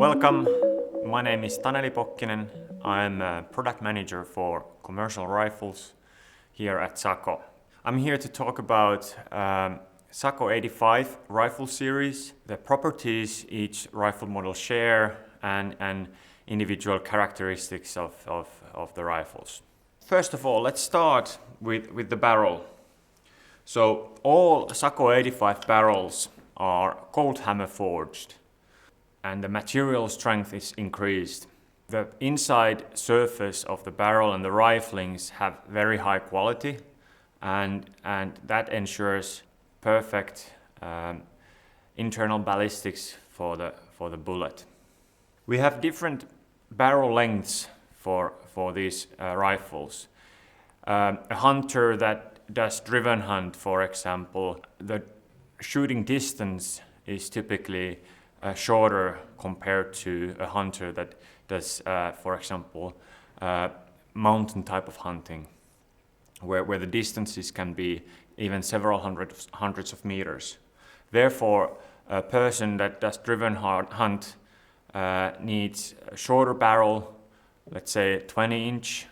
Welcome, my name is Taneli Pokkinen. I'm a product manager for commercial rifles here at Sako. I'm here to talk about Sako 85 rifle series, the properties each rifle model share and individual characteristics of the rifles. First of all, let's start with the barrel. So all Sako 85 barrels are cold hammer forged and the material strength is increased. The inside surface of the barrel and the riflings have very high quality and that ensures perfect internal ballistics for the bullet. We have different barrel lengths for these rifles. A hunter that does driven hunt, for example, the shooting distance is typically shorter compared to a hunter that does, for example, mountain type of hunting, where the distances can be even several hundreds of meters. Therefore, a person that does driven hunt needs a shorter barrel, let's say 20-inch,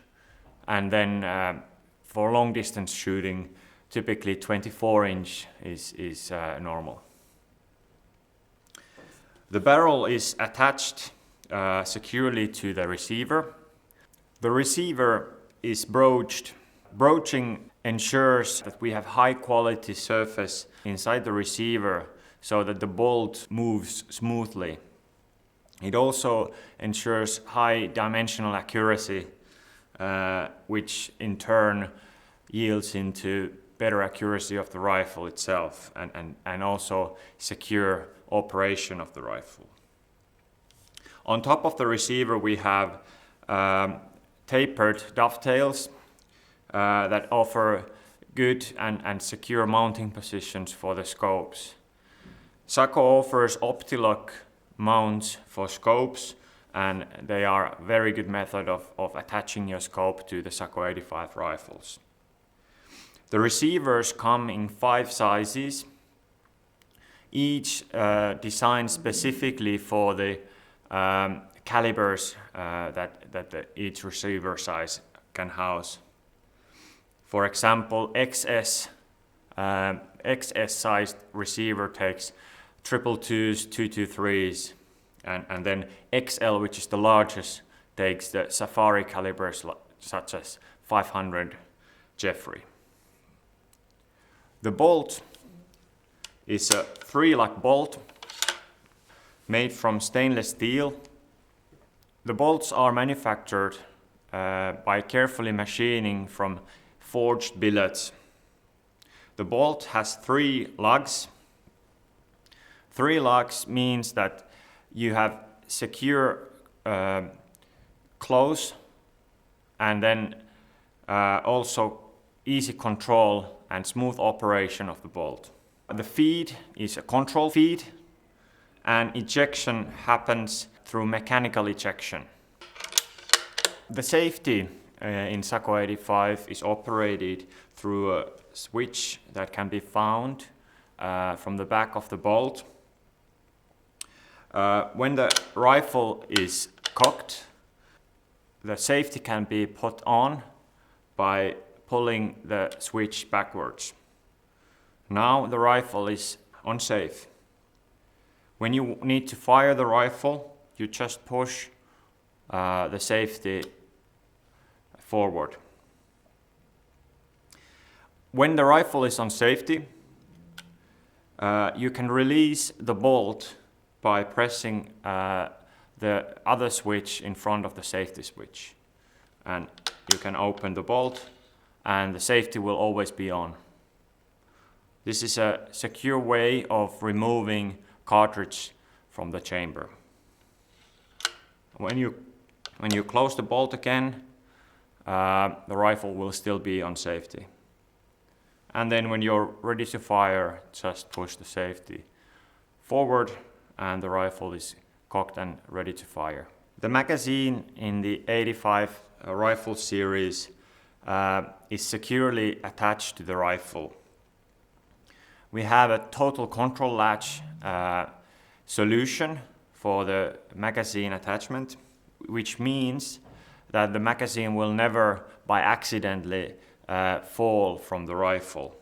and then for long distance shooting, typically 24-inch is normal. The barrel is attached securely to the receiver. The receiver is broached. Broaching ensures that we have high quality surface inside the receiver so that the bolt moves smoothly. It also ensures high dimensional accuracy, which in turn yields into better accuracy of the rifle itself and also secure operation of the rifle. On top of the receiver we have tapered dovetails that offer good and secure mounting positions for the scopes. Sako offers OptiLock mounts for scopes and they are a very good method of attaching your scope to the Sako 85 rifles. The receivers come in 5 sizes, each designed specifically for the calibers that each receiver size can house. For example, XS sized receiver takes 222s, 223s, and then XL, which is the largest, takes the safari calibers such as 500 Jeffrey. The bolt is a 3-lock bolt made from stainless steel. The bolts are manufactured by carefully machining from forged billets. The bolt has 3 lugs. 3 lugs means that you have secure close and then also easy control and smooth operation of the bolt. The feed is a control feed and ejection happens through mechanical ejection. The safety in Sako 85 is operated through a switch that can be found from the back of the bolt. When the rifle is cocked, the safety can be put on by pulling the switch backwards. Now the rifle is unsafe. When you need to fire the rifle, you just push the safety forward. When the rifle is on safety, you can release the bolt by pressing the other switch in front of the safety switch. And you can open the bolt and the safety will always be on. This is a secure way of removing cartridge from the chamber. When you close the bolt again, the rifle will still be on safety. And then when you're ready to fire, just push the safety forward and the rifle is cocked and ready to fire. The magazine in the 85 rifle series is securely attached to the rifle. We have a total control latch solution for the magazine attachment, which means that the magazine will never by accidentally fall from the rifle,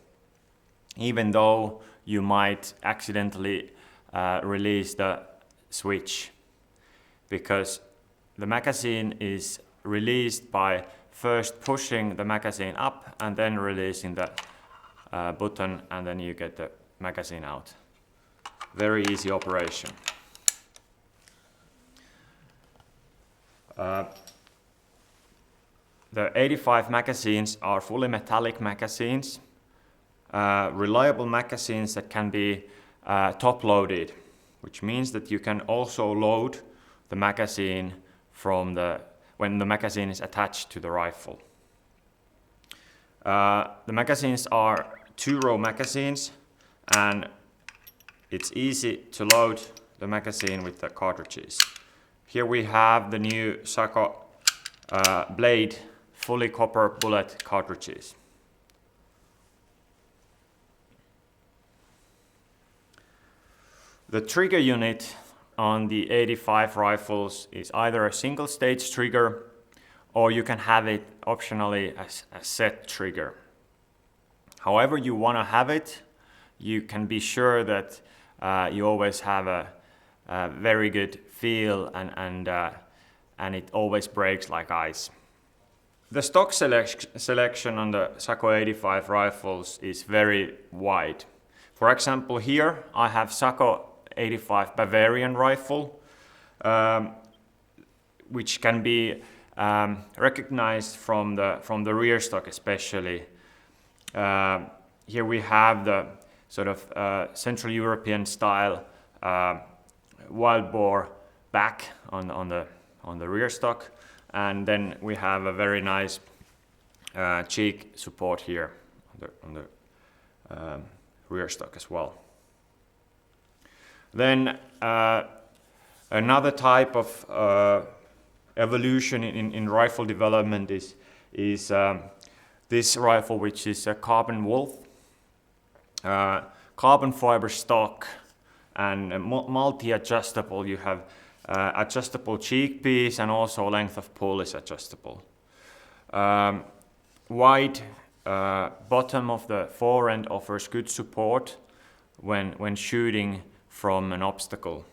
even though you might accidentally release the switch, because the magazine is released by first pushing the magazine up and then releasing the button, and then you get the magazine out. Very easy operation. The 85 magazines are fully metallic magazines, reliable magazines that can be top loaded, which means that you can also load the magazine when the magazine is attached to the rifle. The magazines are 2-row magazines, and it's easy to load the magazine with the cartridges. Here we have the new Sako Blade fully copper bullet cartridges. The trigger unit on the 85 rifles is either a single stage trigger, or you can have it optionally as a set trigger. However you want to have it, you can be sure that you always have a very good feel, and it always breaks like ice. The stock selection on the Sako 85 rifles is very wide. For example, here I have Sako 85 Bavarian rifle, which can be recognized from the rear stock especially. Here we have the sort of Central European style wild boar back on the rear stock, and then we have a very nice cheek support here on the rear stock as well. Then another type of evolution in rifle development is this rifle, which is a carbon wolf, carbon fiber stock, and multi-adjustable. You have adjustable cheek piece, and also length of pull is adjustable. Wide bottom of the forend offers good support when shooting from an obstacle.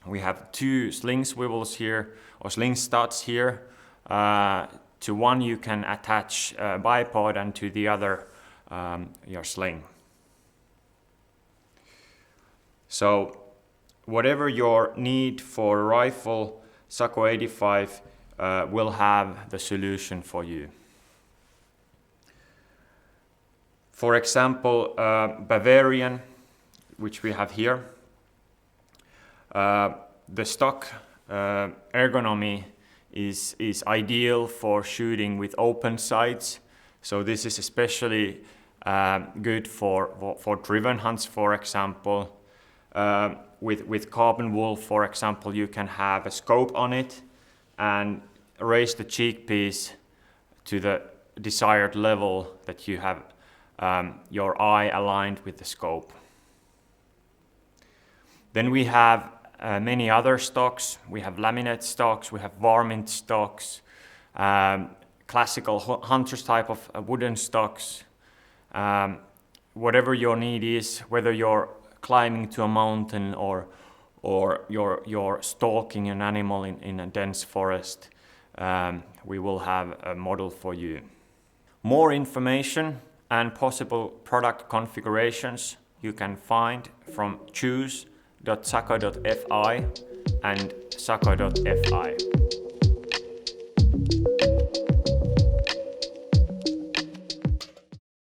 We have 2 sling swivels here, or sling studs here. To one you can attach a bipod, and to the other your sling. So whatever your need for a rifle, Sako 85 will have the solution for you. For example, Bavarian, which we have here, the stock ergonomy is ideal for shooting with open sights. So this is especially good for driven hunts, for example. With carbon wool, for example, you can have a scope on it and raise the cheek piece to the desired level that you have your eye aligned with the scope. Then we have many other stocks. We have laminate stocks, we have varmint stocks, classical hunter's type of wooden stocks. Whatever your need is, whether you're climbing to a mountain or you're stalking an animal in a dense forest, we will have a model for you. More information and possible product configurations you can find from choose.sako.fi and sako.fi.